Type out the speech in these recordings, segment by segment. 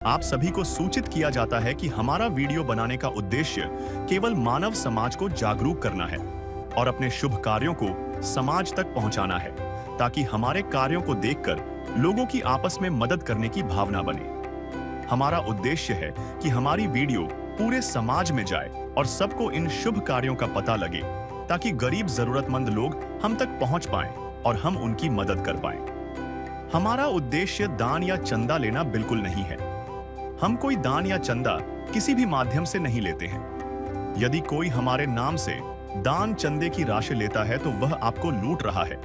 आप सभी को सूचित किया जाता है कि हमारा वीडियो बनाने का उद्देश्य केवल मानव समाज को जागरूक करना है और अपने शुभ कार्यों को समाज तक पहुंचाना है, ताकि हमारे कार्यों को देखकर लोगों की आपस में मदद करने की भावना बने। हमारा उद्देश्य है कि हमारी वीडियो पूरे समाज में जाए और सबको इन शुभ कार्यों का पता लगे, ताकि गरीब जरूरतमंद लोग हम तक पहुंच पाएं और हम उनकी मदद कर पाएं। हमारा उद्देश्य दान या चंदा लेना बिल्कुल नहीं है। हम कोई दान या चंदा किसी भी माध्यम से नहीं लेते हैं। यदि कोई हमारे नाम से दान चंदे की राशि लेता है तो वह आपको लूट रहा है।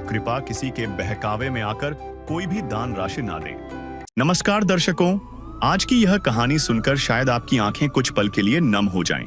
कृपया किसी के बहकावे में आकर कोई भी दान राशि ना दें। नमस्कार दर्शकों, आज की यह कहानी सुनकर शायद आपकी आंखें कुछ पल के लिए नम हो जाएं,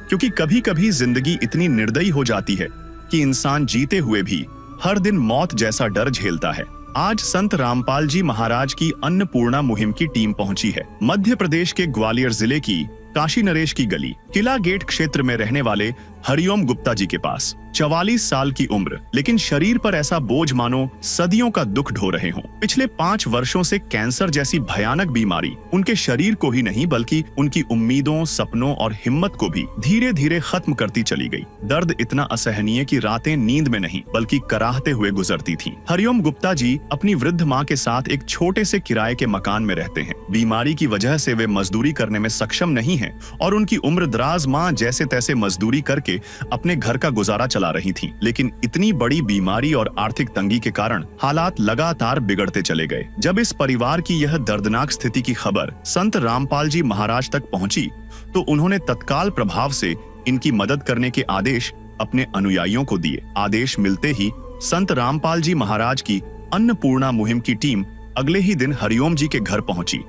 क्योंकि कभी-कभी जिंदगी इतनी निर्दयी हो जाती है कि इंसान जीते हुए भी हर दिन मौत जैसा डर झेलता है। आज संत रामपाल जी महाराज की अन्नपूर्णा मुहिम की टीम पहुंची है मध्य प्रदेश के ग्वालियर जिले की काशी नरेश की गली किला गेट क्षेत्र में रहने वाले हरिओम गुप्ता जी के पास। 44 साल की उम्र, लेकिन शरीर पर ऐसा बोझ मानो सदियों का दुख ढो रहे हों। पिछले 5 वर्षों से कैंसर जैसी भयानक बीमारी उनके शरीर को ही नहीं बल्कि उनकी उम्मीदों, सपनों और हिम्मत को भी धीरे धीरे खत्म करती चली गई। दर्द इतना असहनीय कि रातें नींद में नहीं बल्कि कराहते हुए गुजरती थीं। हरिओम गुप्ता जी अपनी वृद्ध माँ के साथ एक छोटे से किराए के मकान में रहते हैं। बीमारी की वजह से वे मजदूरी करने में सक्षम नहीं है और उनकी उम्र दराज माँ जैसे तैसे मजदूरी करके अपने घर का गुजारा चला रही थी। लेकिन इतनी बड़ी बीमारी और आर्थिक तंगी के कारण हालात लगातार बिगड़ते चले गए। जब इस परिवार की यह दर्दनाक स्थिति की खबर संत रामपाल जी महाराज तक पहुंची तो उन्होंने तत्काल प्रभाव से इनकी मदद करने के आदेश अपने अनुयायियों को दिए। आदेश मिलते ही संत रामपाल जी महाराज की अन्नपूर्णा मुहिम की टीम अगले ही दिन हरिओम जी के घर पहुंची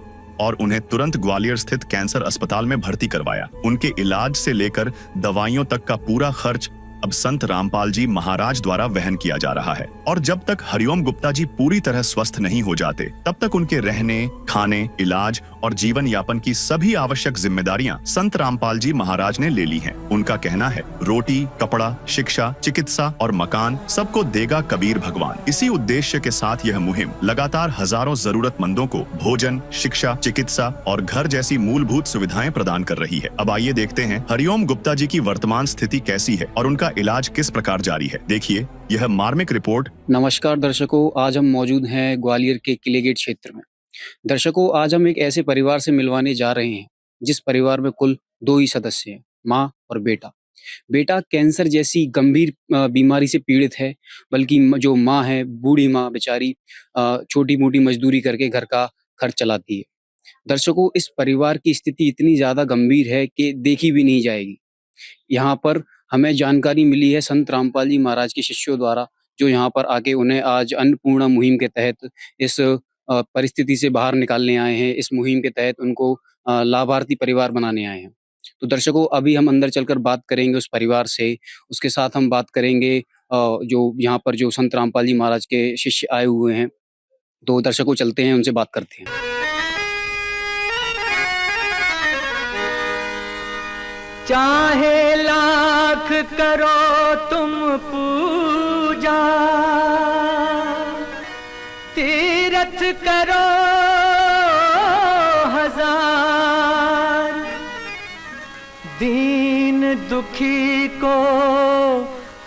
और उन्हें तुरंत ग्वालियर स्थित कैंसर अस्पताल में भर्ती करवाया। उनके इलाज से लेकर दवाइयों तक का पूरा खर्च अब संत रामपाल जी महाराज द्वारा वहन किया जा रहा है। और जब तक हरिओम गुप्ता जी पूरी तरह स्वस्थ नहीं हो जाते, तब तक उनके रहने, खाने, इलाज और जीवन यापन की सभी आवश्यक जिम्मेदारियां संत रामपाल जी महाराज ने ले ली हैं। उनका कहना है, रोटी, कपड़ा, शिक्षा, चिकित्सा और मकान सबको देगा कबीर भगवान। इसी उद्देश्य के साथ यह मुहिम लगातार हजारों जरूरतमंदों को भोजन, शिक्षा, चिकित्सा और घर जैसी मूलभूत सुविधाएं प्रदान कर रही है। अब आइए देखते हैं हरिओम गुप्ता जी की वर्तमान स्थिति कैसी है और उनका इलाज किस प्रकार जारी है। देखिए यह मार्मिक रिपोर्ट। नमस्कार दर्शकों, आज हम मौजूद हैं ग्वालियर के किले गेट क्षेत्र में। दर्शकों, आज हम एक ऐसे परिवार से मिलवाने जा रहे हैं जिस परिवार में कुल 2 ही सदस्य हैं, माँ और बेटा। बेटा कैंसर जैसी गंभीर बीमारी से पीड़ित है, बल्कि जो माँ है, बूढ़ी माँ बेचारी छोटी-मोटी मजदूरी करके घर का खर्च चलाती है। दर्शकों, इस परिवार की स्थिति इतनी ज़्यादा गंभीर है कि देखी भी नहीं जाएगी। यहाँ पर हमें जानकारी मिली है संत रामपाल जी महाराज के शिष्यों द्वारा, जो यहाँ पर आके उन्हें आज अन्नपूर्णा मुहिम के तहत इस परिस्थिति से बाहर निकालने आए हैं। इस मुहिम के तहत उनको लाभार्थी परिवार बनाने आए हैं। तो दर्शकों, अभी हम अंदर चलकर बात करेंगे उस परिवार से। उसके साथ हम बात करेंगे जो यहाँ पर जो संत रामपाल जी महाराज के शिष्य आए हुए हैं। तो दर्शकों, चलते हैं, उनसे बात करते हैं। चाहे लाख करो तुम पूजा, तीरथ करो हजार, दीन दुखी को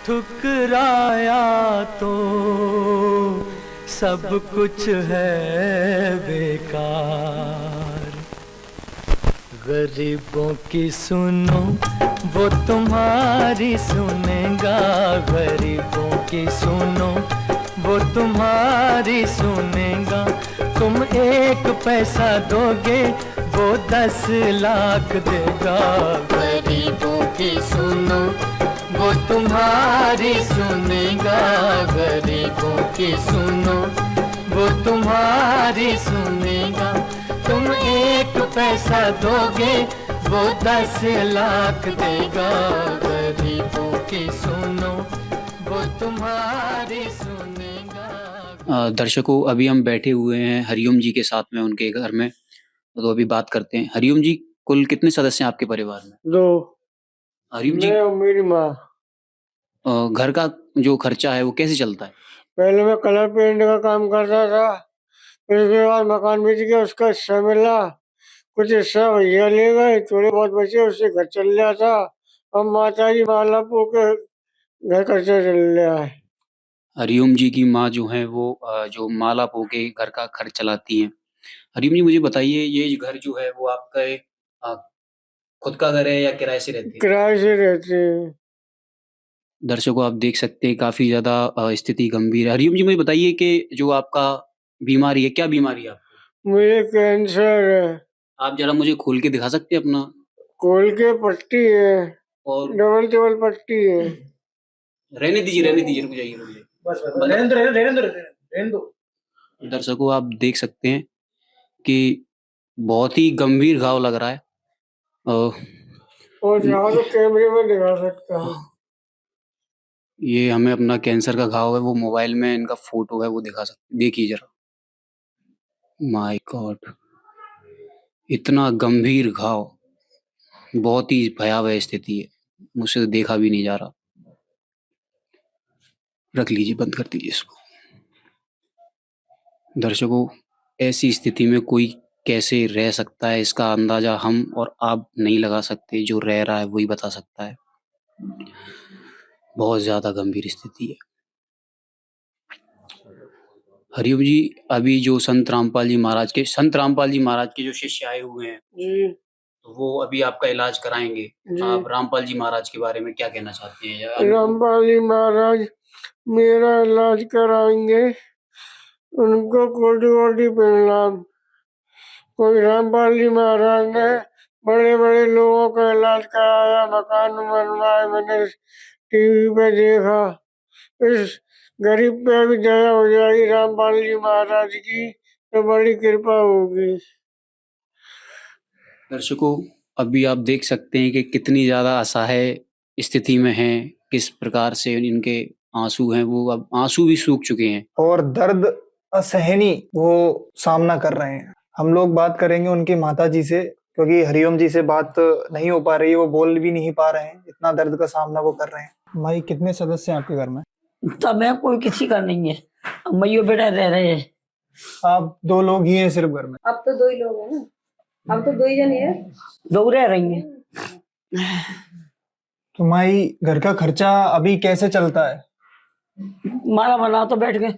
ठुकराया तो सब कुछ है बेकार। गरीबों की सुनो वो तुम्हारी सुनेगा, गरीबों की सुनो वो तुम्हारी सुनेगा। तुम 1 पैसा दोगे वो 10 लाख देगा। गरीबों की सुनो वो तुम्हारी सुनेगा, गरीबों की सुनो वो तुम्हारी सुनेगा। तुम 1 पैसा दोगे वो 10 लाख देगा। गरीबों की सुनो वो तुम्हारी सुनेगा। दर्शकों, अभी हम बैठे हुए हैं हरिओम जी के साथ में उनके घर में। तो अभी बात करते हैं। हरिओम जी, कुल कितने सदस्य हैं आपके परिवार में? 2। हरिओम जी, मैं और मेरी माँ। घर का जो खर्चा है वो कैसे चलता है? पहले मैं कलर पेंट का काम करता था, फिर उसके बाद मकान बेच के उसका हिस्सा मिला, कुछ हिस्सा भैया ले गए, थोड़े बहुत बचे उससे घर चल रहा था। अब माता जी माला पो के घर खर्चा चल रहा है। हरिओम जी की माँ जो है वो जो माला पो के घर का खर्च चलाती हैं। हरिओम जी मुझे बताइए ये घर जो है वो आपका खुद का घर है या किराए से रहते हैं? किराए से रहते हैं। दर्शकों आप देख सकते हैं काफ़ी ज़्यादा स्थिति गंभीर है। हरिओम जी मुझे बताइए कि जो आपका बीमारी है, क्या बीमारी है आपको? मुझे कैंसर है। आप ज़रा मुझे खोल के दिखा सकते हैं अपना? खोल के पट्टी है, और डबल डबल पट्टी है। रहने दीजिए, रुक जाइए, रुक जाइए। रहने दो। दर्शकों आप देख सकते हैं कि बहुत ही गंभीर घाव लग रहा है। और यहाँ तो कैमरे में दिखा सकता हूँ। ये हमें अपना कैंसर का घाव है वो मोबाइल में इनका फोटो है वो दिखा सकते, देखिए जरा। माय गॉड, इतना गंभीर घाव, बहुत ही भयावह स्थिति है, मुझसे तो देखा भी नहीं जा रहा। रख लीजिए, बंद कर दीजिए इसको। दर्शकों ऐसी स्थिति में कोई कैसे रह सकता है इसका अंदाजा हम और आप नहीं लगा सकते, जो रह रहा है वही बता सकता है। बहुत ज्यादा गंभीर स्थिति है। हरिओम जी अभी जो संत रामपाल जी महाराज के जो शिष्य आए हुए हैं जी तो वो अभी आपका इलाज कराएंगे। जी। आप रामपाल जी महाराज के बारे में क्या कहना चाहते हैं? रामपाल जी महाराज मेरा इलाज कराएंगे, उनको कोटि कोटि प्रणाम। कोई रामपाल जी महाराज ने बड़े बड़े लोगों का इलाज कराया, मकान बनवाए, मैंने टीवी पे देखा। इस गरीब पे भी दया हो जाएगी रामपाल जी महाराज की तो बड़ी कृपा होगी। दर्शकों अभी आप देख सकते हैं कि कितनी ज्यादा असहाय स्थिति में हैं, किस प्रकार से इनके आंसू हैं, वो अब आंसू भी सूख चुके हैं और दर्द असहनीय वो सामना कर रहे हैं। हम लोग बात करेंगे उनकी माता जी से, क्योंकि हरिओम जी से बात नहीं हो पा रही है, वो बोल भी नहीं पा रहे हैं, इतना दर्द का सामना वो कर रहे हैं। भाई कितने सदस्य हैं आपके घर में? सब है, कोई किसी का नहीं है। मैयो बेटा रह रहे हैं। आप 2 लोग ही हैं सिर्फ घर में? अब तो 2 ही लोग हैं ना, अब तो 2 ही जन है। 2 रह रही हैं। तो माई घर का खर्चा अभी कैसे चलता है? माला बना तो बैठ गए,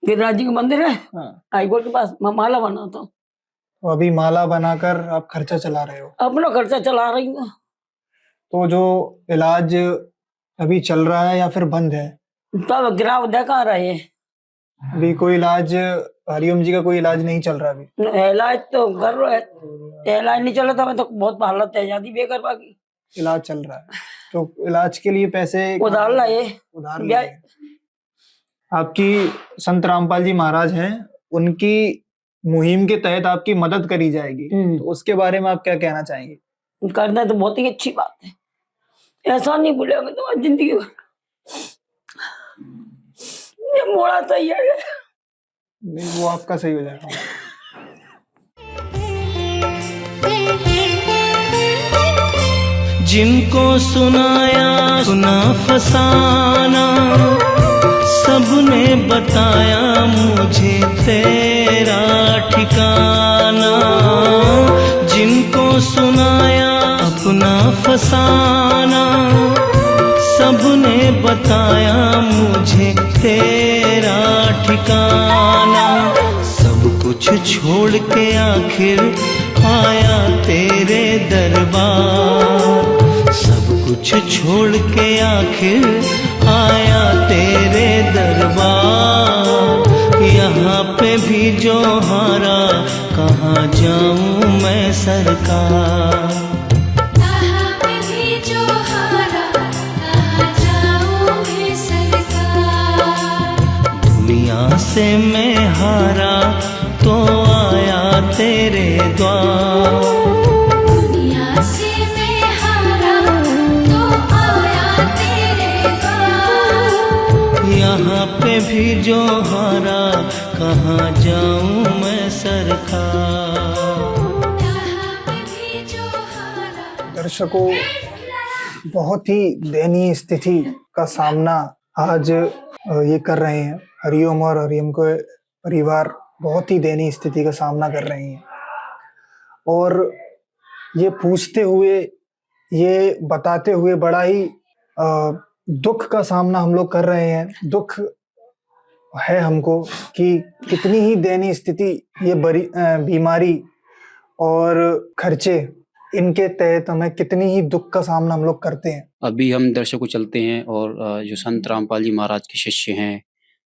गिरिराज जी का मंदिर है हाईकोर्ट के पास, माला बना तो अभी माला बनाकर आप खर्चा चला रहे हो? अपना खर्चा चला रही हूँ। तो जो इलाज अभी चल रहा है या फिर बंद है? तब गिराव देखा रहे हैं। अभी कोई इलाज हरिओम जी का कोई इलाज नहीं चल रहा अभी? इलाज तो कर रहे हैं, इलाज नहीं चल रहा था, मैं तो बहुत हालत है जाती बेकार की। इलाज चल रहा है तो इलाज के लिए पैसे उधार लाए, उधार लिए। आपकी संत रामपाल जी महाराज हैं, उनकी मुहिम के तहत आपकी मदद करी जाएगी, तो उसके बारे में आप क्या कहना चाहेंगे? करना तो बहुत ही अच्छी बात है, ऐसा नहीं भूलेंगे तुम्हारी जिंदगी में। ये मोड़ा सही है। नहीं वो आपका सही हो जाएगा। जिनको सुनाया सुना फसाना, सबने बताया मुझे तेरा ठिकाना। जिनको सुनाया अपना फसाना, सबने बताया मुझे तेरा ठिकाना। सब कुछ छोड़ के आखिर आया तेरे दरबार, सब कुछ छोड़ के आखिर आया तेरे दरबार। यहाँ पे भी जो हारा कहाँ जाऊँ मैं सरकार। यहाँ पे भी जो हारा कहाँ जाऊँ मैं सरकार। दुनिया से मैं हारा तो आया तेरे द्वार। दुनिया से मैं हारा तो आया तेरे द्वार। यहाँ पे भी जो हारा कहाँ जाऊँ मैं सरकार। यहाँ पे भी जो हारा। दर्शकों बहुत ही दयनीय स्थिति का सामना आज ये कर रहे हैं हरिओम, और हरिओम के परिवार बहुत ही दयनीय स्थिति का सामना कर रहे हैं। और ये पूछते हुए, ये बताते हुए बड़ा ही दुख का सामना हम लोग कर रहे हैं। दुख है हमको कि कितनी ही दयनीय स्थिति ये बीमारी और खर्चे, इनके तहत हमें कितनी ही दुख का सामना हम लोग करते हैं। अभी हम दर्शकों चलते हैं और जो संत रामपाल जी महाराज के शिष्य हैं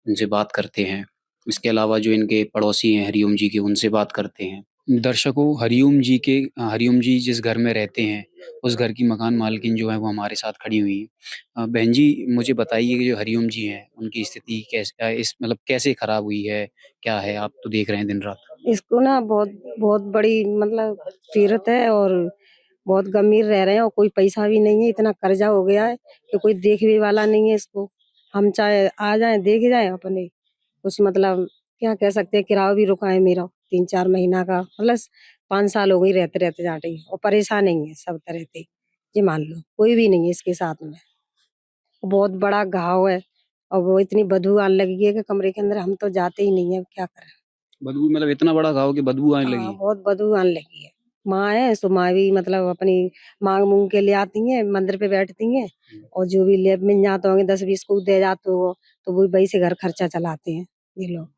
उनसे बात करते हैं। इसके अलावा जो इनके पड़ोसी हैं हरिओम जी के, उनसे बात करते हैं। दर्शकों, हरिओम जी जिस घर में रहते हैं उस घर की मकान मालकिन जो है वो हमारे साथ खड़ी हुई है। बहन जी, मुझे बताइए कि जो हरिओम जी हैं उनकी स्थिति कैसे, इस मतलब कैसे खराब हुई है, क्या है? आप तो देख रहे हैं दिन रात। इसको ना बहुत बहुत बड़ी मतलब पीड़ित है और बहुत गंभीर रह रहे हैं और कोई पैसा भी नहीं है। इतना कर्जा हो गया है कि कोई देखने वाला नहीं है इसको। हम चाहे आ जाए देख जाए अपने, कुछ मतलब क्या कह सकते हैं, किराया भी रुका है मेरा 3-4 महीना का, मतलब 5 साल हो गई रहते रहते जाटे और परेशान नहीं है सब तरह से। ये मान लो कोई भी नहीं है इसके साथ में। बहुत बड़ा घाव है और वो इतनी बदबू आने लगी है कि कमरे के अंदर हम तो जाते ही नहीं है, क्या करें। बदबू मतलब इतना बड़ा घाव कि बदबू आने लगी हाँ, है? बहुत बदबू आने लगी है। माँ है सो माँ भी मतलब अपनी मांग मूंग के ले आती हैं, मंदिर पे बैठती हैं और जो भी ले मिल जाते होंगे 10-20 को दे जाते हो तो वो वही से घर खर्चा चलाते हैं ये लोग।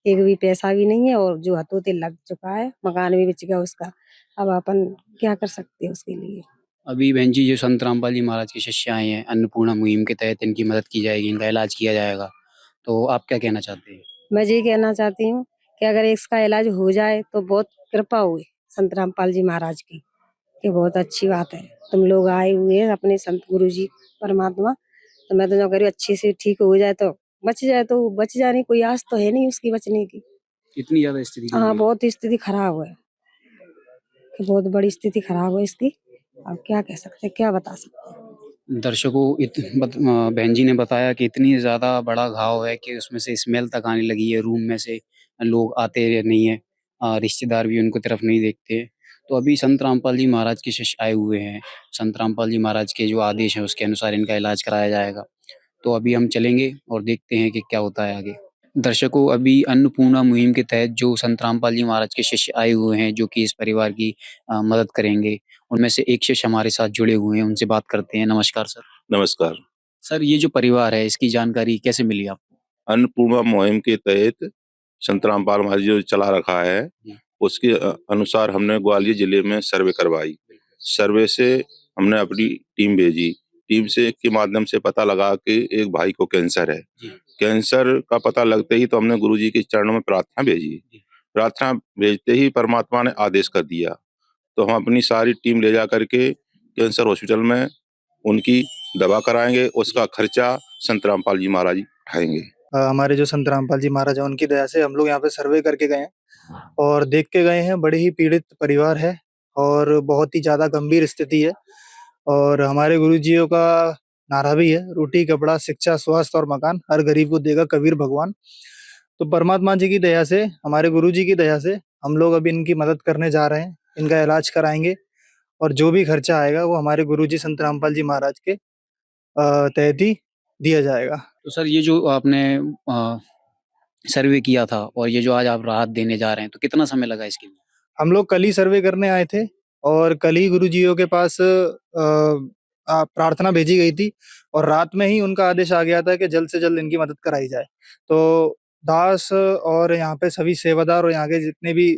एक भी पैसा भी नहीं है और जो हथोते लग चुका है, मकान भी बिच गया उसका। अब अपन क्या कर सकते हैं उसके लिए। अभी बहन जी, जो संत रामपाल जी महाराज के शिष्य आए हैं, अन्नपूर्णा मुहिम के तहत इनकी मदद की जाएगी, इनका इलाज किया जाएगा, तो आप क्या कहना चाहते हैं? मैं ये कहना चाहती हूँ कि अगर इसका इलाज हो जाए तो बहुत कृपा हुई संत रामपाल जी महाराज की, कि बहुत अच्छी बात है। तुम लोग आए हुए हैं अपने संत गुरु जी परमात्मा, तो मैं तो जो कह रही हूँ अच्छे से ठीक हो जाए तो बच जाए, तो बच जाने कोई आस तो है नहीं उसकी बचने की। इतनी ज्यादा स्थिति हाँ, गंभीर है। बहुत स्थिति खराब है कि बहुत बड़ी स्थिति खराब है इसकी। अब क्या कह सकते हैं, क्या बता सकते हैं। दर्शकों, बहन जी ने बताया कि इतनी ज्यादा बड़ा घाव है कि उसमें से स्मेल तक आने लगी है, रूम में से लोग आते नहीं है, रिश्तेदार भी उनको तरफ नहीं देखते। तो अभी संत रामपाल जी महाराज के शिष्य आए हुए हैं, संत रामपाल जी महाराज के जो आदेश हैं उसके अनुसार इनका इलाज कराया जाएगा। तो अभी हम चलेंगे और देखते हैं कि क्या होता है आगे। दर्शकों, अभी अन्नपूर्णा मुहिम के तहत जो संत रामपाल जी महाराज के शिष्य आए हुए हैं जो कि इस परिवार की मदद करेंगे, उनमें से एक शिष्य हमारे साथ जुड़े हुए हैं, उनसे बात करते हैं। नमस्कार सर। नमस्कार। सर, ये जो परिवार है इसकी जानकारी कैसे मिली आपको? अन्नपूर्णा मुहिम के तहत संत रामपाल महाराज जो चला रखा है उसके अनुसार हमने ग्वालियर जिले में सर्वे करवाई। सर्वे से हमने अपनी टीम भेजी। टीम से के माध्यम से पता लगा कि एक भाई को कैंसर है। कैंसर का पता लगते ही तो हमने गुरुजी के चरणों में प्रार्थना भेजी। प्रार्थना भेजते ही परमात्मा ने आदेश कर दिया, तो हम अपनी सारी टीम ले जा करके कैंसर हॉस्पिटल में उनकी दवा कराएंगे। उसका खर्चा संत रामपाल जी महाराज उठाएंगे। हमारे जो संत रामपाल जी महाराज हैं उनकी दया से हम लोग यहाँ पे सर्वे करके गए हैं और देख के गए हैं। बड़े ही पीड़ित परिवार है और बहुत ही ज्यादा गंभीर स्थिति है। और हमारे गुरुजियों का नारा भी है, रोटी कपड़ा शिक्षा स्वास्थ्य और मकान हर गरीब को देगा कबीर भगवान। तो परमात्मा जी की दया से, हमारे गुरुजी की दया से हम लोग अभी इनकी मदद करने जा रहे हैं, इनका इलाज कराएंगे और जो भी खर्चा आएगा वो हमारे गुरुजी संत रामपाल जी महाराज के तहत ही दिया जाएगा। तो सर, ये जो आपने सर्वे किया था और ये जो आज आप राहत देने जा रहे हैं, तो कितना समय लगा इसके लिए? हम लोग कल ही सर्वे करने आए थे और कल ही गुरुजियों के पास प्रार्थना भेजी गई थी और रात में ही उनका आदेश आ गया था कि जल्द से जल्द इनकी मदद कराई जाए। तो दास और यहाँ पे सभी सेवादार और यहाँ के जितने भी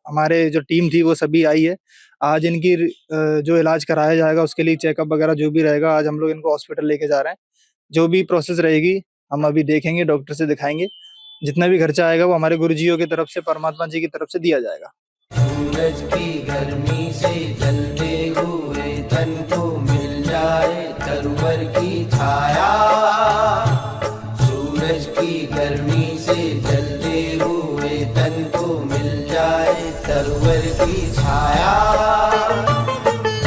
हमारे जो टीम थी वो सभी आई है। आज इनकी जो इलाज कराया जाएगा उसके लिए चेकअप वगैरह जो भी रहेगा, आज हम लोग इनको हॉस्पिटल लेके जा रहे हैं। जो भी प्रोसेस रहेगी हम अभी देखेंगे, डॉक्टर से दिखाएंगे। जितना भी खर्चा आएगा वो हमारे गुरुजियों की तरफ से, परमात्मा जी की तरफ से दिया जाएगा। सूरज की गर्मी से जलते हुए तन को मिल जाए तरवर की छाया। सूरज की गर्मी से जलते हुए तन को मिल जाए तरवर की छाया।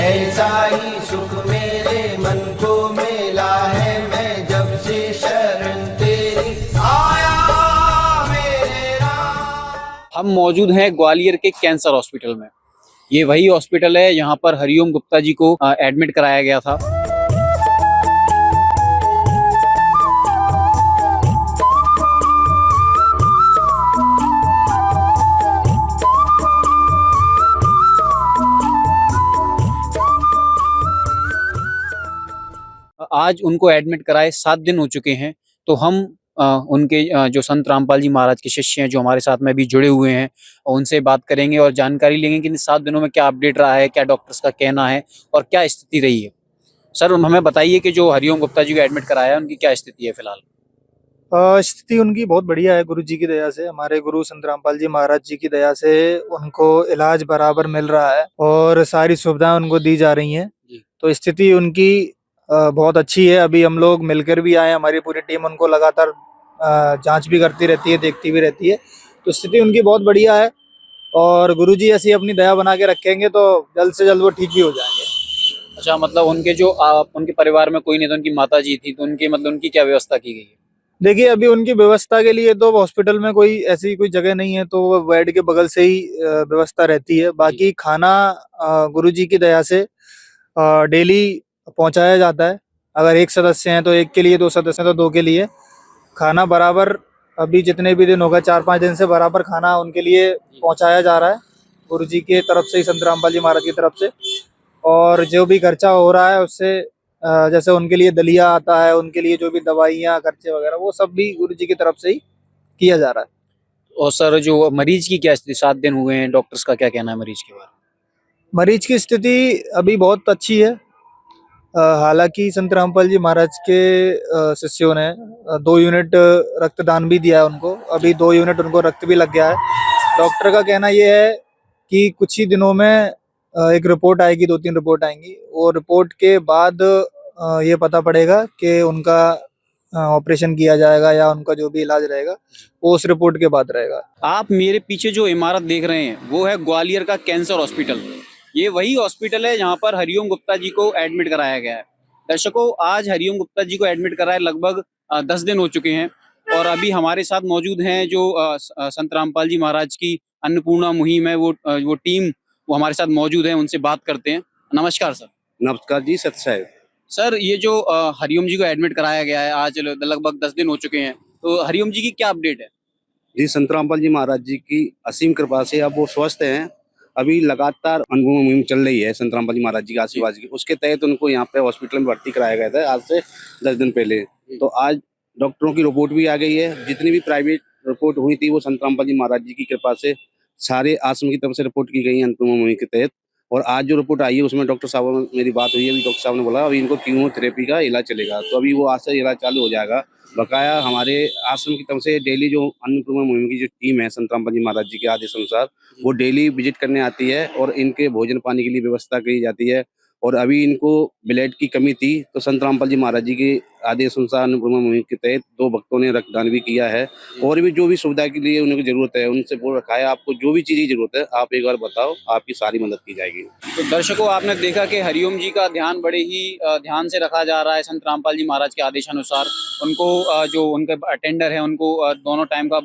ऐसा ही सुख मेरे मन को मिला है, मैं जब से शरण तेरी आया मेरे राम। हम मौजूद हैं ग्वालियर के कैंसर हॉस्पिटल में। ये वही हॉस्पिटल है यहाँ पर हरिओम गुप्ता जी को एडमिट कराया गया था। आज उनको एडमिट कराए 7 दिन हो चुके हैं। तो हम उनके जो संत रामपाल जी महाराज के शिष्य हैं जो हमारे साथ में अभी जुड़े हुए हैं, उनसे बात करेंगे और जानकारी लेंगे कि इन 7 दिनों में क्या अपडेट रहा है, क्या डॉक्टर्स का कहना है और क्या स्थिति रही है। सर हमें बताइए कि जो हरिओम गुप्ता जी को एडमिट कराया है उनकी क्या स्थिति है फिलहाल? स्थिति उनकी बहुत बढ़िया है, गुरु जी की दया से, हमारे गुरु संत रामपाल जी महाराज जी की दया से उनको इलाज बराबर मिल रहा है और सारी सुविधाएं उनको दी जा रही हैं। तो स्थिति उनकी बहुत अच्छी है। अभी हम लोग मिलकर भी आए, हमारी पूरी टीम उनको लगातार जांच भी करती रहती है, देखती भी रहती है। तो स्थिति उनकी बहुत बढ़िया है और गुरु जी ऐसी अपनी दया बना के रखेंगे तो जल्द से जल्द वो ठीक भी हो जाएंगे। अच्छा, मतलब उनके जो उनके परिवार में कोई नहीं था, उनकी माता जी थी, तो उनकी मतलब उनकी क्या व्यवस्था की गई है? देखिए, अभी उनकी व्यवस्था के लिए तो हॉस्पिटल में कोई ऐसी कोई जगह नहीं है, तो वो बेड के बगल से ही व्यवस्था रहती है। बाकी खाना गुरु जी की दया से डेली पहुंचाया जाता है। अगर एक सदस्य हैं तो एक के लिए, 2 सदस्य हैं तो 2 के लिए। खाना बराबर अभी जितने भी दिन होगा 4-5 दिन से बराबर खाना उनके लिए पहुंचाया जा रहा है गुरु जी की तरफ से ही, संत रामपाल जी महाराज की तरफ से। और जो भी खर्चा हो रहा है उससे जैसे उनके लिए दलिया आता है, उनके लिए जो भी दवाइयाँ खर्चे वगैरह वो सब भी गुरु जी की तरफ से ही किया जा रहा है। और सर जो मरीज की क्या स्थिति, 7 दिन हुए हैं, डॉक्टर्स का क्या कहना है मरीज के बारे में? मरीज की स्थिति अभी बहुत अच्छी है। हालांकि संत रामपाल जी महाराज के शिष्यों ने 2 यूनिट रक्तदान भी दिया है उनको। अभी 2 यूनिट उनको रक्त भी लग गया है। डॉक्टर का कहना ये है कि कुछ ही दिनों में एक रिपोर्ट आएगी, 2-3 रिपोर्ट आएंगी। वो रिपोर्ट के बाद ये पता पड़ेगा कि उनका ऑपरेशन किया जाएगा या उनका जो भी इलाज रहेगा वो उस रिपोर्ट के बाद रहेगा। आप मेरे पीछे जो इमारत देख रहे हैं वो है ग्वालियर का कैंसर हॉस्पिटल। ये वही हॉस्पिटल है जहाँ पर हरिओम गुप्ता जी को एडमिट कराया गया है। दर्शकों, आज हरिओम गुप्ता जी को एडमिट कराए लगभग 10 दिन हो चुके हैं और अभी हमारे साथ मौजूद हैं जो संत रामपाल जी महाराज की अन्नपूर्णा मुहिम है, वो टीम वो हमारे साथ मौजूद है। उनसे बात करते हैं। नमस्कार सर। नमस्कार जी, सत साहब। सर, ये जो हरिओम जी को एडमिट कराया गया है, आज लगभग 10 दिन हो चुके हैं, तो हरिओम जी की क्या अपडेट है? जी, संत रामपाल जी महाराज जी की असीम कृपा से अब वो स्वस्थ हैं। अभी लगातार अनुभव मुहिम चल रही है संत रामपाल जी महाराज जी के आशीर्वाद की। उसके तहत उनको यहाँ पे हॉस्पिटल में भर्ती कराया गया था आज से 10 दिन पहले। तो आज डॉक्टरों की रिपोर्ट भी आ गई है। जितनी भी प्राइवेट रिपोर्ट हुई थी वो संत रामपाल जी महाराज जी की कृपा से सारे आश्रम की तरफ से रिपोर्ट की गई है अनुभव मुहिम के तहत। और आज जो रिपोर्ट आई है उसमें डॉक्टर साहब मेरी बात हुई है, अभी डॉक्टर साहब ने बोला अभी इनको कीमोथेरेपी का इलाज चलेगा। तो अभी वो आज से इलाज चालू हो जाएगा। बकाया हमारे आश्रम की तरफ से डेली जो अन्नपूर्णा मुहिम की जो टीम है संत रामपाल जी महाराज जी के आदेश अनुसार वो डेली विजिट करने आती है और इनके भोजन पानी के लिए व्यवस्था की जाती है। और अभी इनको ब्लड की कमी थी तो संत रामपाल जी महाराज जी के आदेश अनुसार अन्नपूर्णा मुहिम के तहत 2 भक्तों ने रक्तदान भी किया है। और भी जो भी सुविधा के लिए उनको जरूरत है उनसे बोल रखा है, आपको जो भी चीज़ की जरूरत है आप एक बार बताओ, आपकी सारी मदद की जाएगी। तो दर्शकों, आपने देखा कि हरिओम जी का ध्यान बड़े ही ध्यान से रखा जा रहा है संत रामपाल जी महाराज के आदेशानुसार। उनको जो उनके अटेंडर है उनको दोनों टाइम का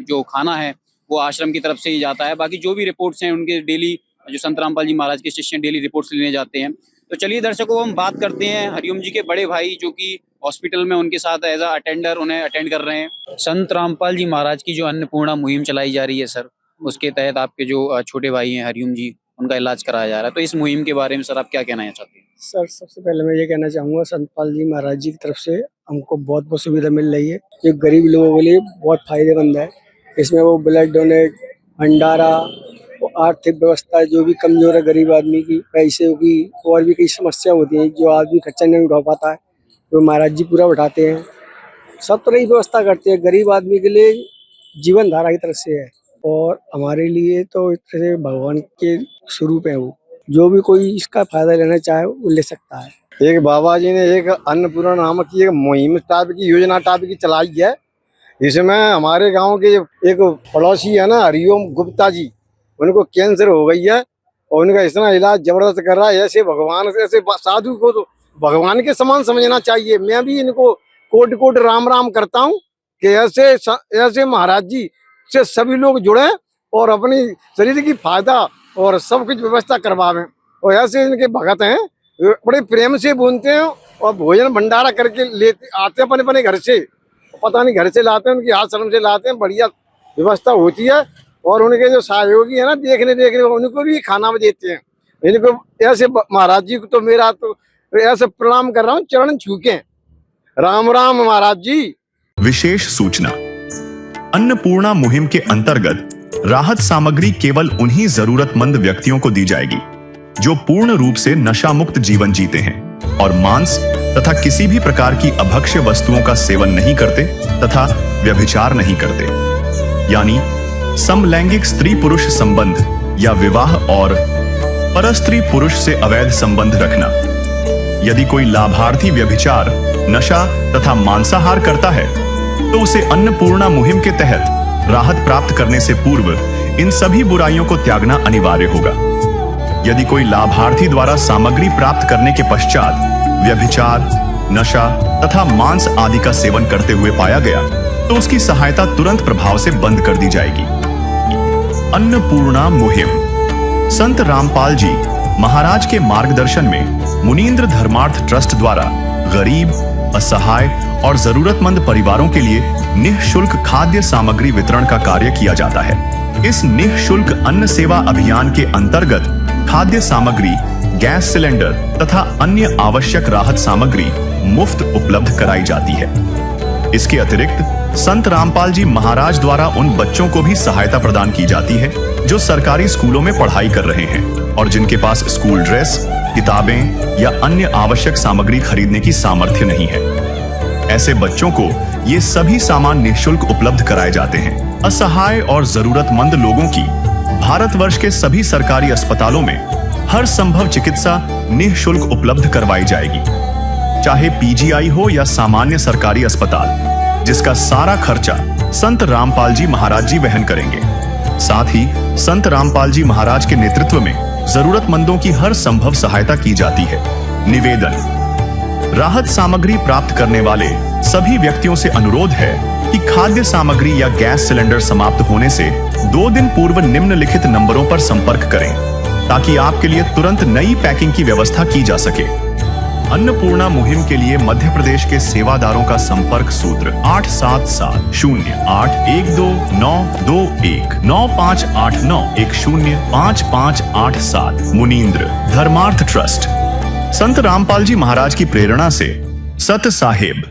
जो खाना है वो आश्रम की तरफ से ही जाता है। बाकी जो भी रिपोर्ट्स हैं उनके डेली जो संत रामपाल जी महाराज के शिष्य डेली रिपोर्ट्स लेने जाते हैं। तो चलिए दर्शकों, हम बात करते हैं हरिओम जी के बड़े भाई जो कि हॉस्पिटल में उनके साथ एज अ अटेंडर उन्हें अटेंड कर रहे हैं। संत रामपाल जी महाराज की जो अन्नपूर्णा मुहिम चलाई जा रही है सर, उसके तहत आपके जो छोटे भाई हैं हरिओम जी, उनका इलाज कराया जा रहा है। तो इस मुहिम के बारे में सर आप क्या कहना चाहते हैं? सर, सबसे पहले मैं ये कहना चाहूँगा, संतपाल जी महाराज जी की तरफ से हमको बहुत बहुत सुविधा मिल रही है जो गरीब लोगों के लिए बहुत फायदेमंद है। इसमें वो ब्लड डोनेट, भंडारा, वो आर्थिक व्यवस्था जो भी कमजोर है गरीब आदमी की, पैसे की और भी कई समस्या होती हैं जो आदमी खर्चा नहीं उठा पाता है, वो महाराज जी पूरा उठाते हैं। सब तरह की व्यवस्था करते हैं, गरीब आदमी के लिए जीवन धारा की तरफ से है। और हमारे लिए तो एक तरह से भगवान के स्वरूप है वो, जो भी कोई इसका फायदा लेना चाहे वो ले सकता है। एक बाबा जी ने एक अन्नपूर्णा नामक की एक मुहिम टाइप की योजना टाइप की चलाई है। इसमें हमारे गांव के एक पड़ोसी है ना हरिओम गुप्ता जी, उनको कैंसर हो गई है और उनका इतना इलाज जबरदस्त कर रहा है। ऐसे भगवान ऐसे साधु को तो भगवान के समान समझना चाहिए। मैं भी इनको कोट कोट राम राम करता हूँ कि ऐसे महाराज जी से सभी लोग जुड़े और अपनी शरीर की फायदा और सब कुछ व्यवस्था करवावें। और ऐसे इनके भगत हैं, बड़े प्रेम से बोलते हैं और भोजन भंडारा करके लेते आते हैं अपने घर से, पता नहीं घर से लाते हैं, उनकी आश्रम से लाते हैं, बढ़िया व्यवस्था होती है। और उनके जो सहयोगी है ना देखने उनको भी खाना भी देते हैं। इनको ऐसे महाराज जी को तो मेरा तो ऐसे प्रणाम कर रहा हूँ, चरण छू के। राम राम महाराज जी। विशेष सूचना, अन्नपूर्णा मुहिम के अंतर्गत राहत सामग्री केवल उन्हीं जरूरतमंद व्यक्तियों को दी जाएगी जो पूर्ण रूप से नशा मुक्त जीवन जीते हैं और मांस तथा किसी भी प्रकार की अभक्ष्य वस्तुओं का सेवन नहीं करते तथा व्यभिचार नहीं करते, यानी समलैंगिक स्त्री पुरुष संबंध या विवाह और परस्त्री पुरुष से अवैध संबंध रखना। यदि कोई लाभार्थी व्यभिचार, नशा तथा मांसाहार करता है तो उसे अन्नपूर्णा मुहिम के तहत राहत प्राप्त करने से पूर्व इन सभी बुराइयों को त्यागना अनिवार्य होगा। यदि कोई लाभार्थी द्वारा सामग्री प्राप्त करने के पश्चात व्यभिचार, नशा तथा मांस आदि का सेवन करते हुए पाया गया तो उसकी सहायता तुरंत प्रभाव से बंद कर दी जाएगी। अन्नपूर्णा मुहिम संत रामपाल जी महाराज के मार्गदर्शन में मुनींद्र धर्मार्थ ट्रस्ट द्वारा गरीब, असहाय और जरूरतमंद परिवारों के लिए निःशुल्क खाद्य सामग्री वितरण का कार्य किया जाता है। इस निःशुल्क अन्न सेवा अभियान के अंतर्गत खाद्य सामग्री, गैस सिलेंडर तथा अन्य आवश्यक राहत सामग्री मुफ्त उपलब्ध कराई जाती है। इसके अतिरिक्त संत रामपाल जी महाराज द्वारा उन बच्चों को भी सहायता प्रदान की जाती है जो सरकारी स्कूलों में पढ़ाई कर रहे हैं और जिनके पास स्कूल ड्रेस, किताबें या अन्य आवश्यक सामग्री खरीदने की सामर्थ्य नहीं है। ऐसे बच्चों को ये सभी सामान निःशुल्क उपलब्ध कराए जाते हैं। असहाय और जरूरतमंद लोगों की भारतवर्ष के सभी सरकारी अस्पतालों में हर संभव चिकित्सा निःशुल्क उपलब्ध करवाई जाएगी, चाहे पीजीआई हो या सामान्य सरकारी अस्पताल, जिसका सारा खर्चा संत रामपाल जी महाराज जी वहन करेंगे। साथ ही संत रामपाल जी महाराज के नेतृत्व में जरूरतमंदों की हर संभव सहायता की जाती है। निवेदन, राहत सामग्री प्राप्त करने वाले सभी व्यक्तियों से अनुरोध है कि खाद्य सामग्री या गैस सिलेंडर समाप्त होने से 2 दिन पूर्व निम्नलिखित नंबरों पर संपर्क करें ताकि आपके लिए तुरंत नई पैकिंग की व्यवस्था की जा सके। अन्नपूर्णा मुहिम के लिए मध्य प्रदेश के सेवादारों का संपर्क सूत्र 877-0812-9589-105587 मुनींद्र धर्मार्थ ट्रस्ट। संत रामपाल जी महाराज की प्रेरणा से सत साहेब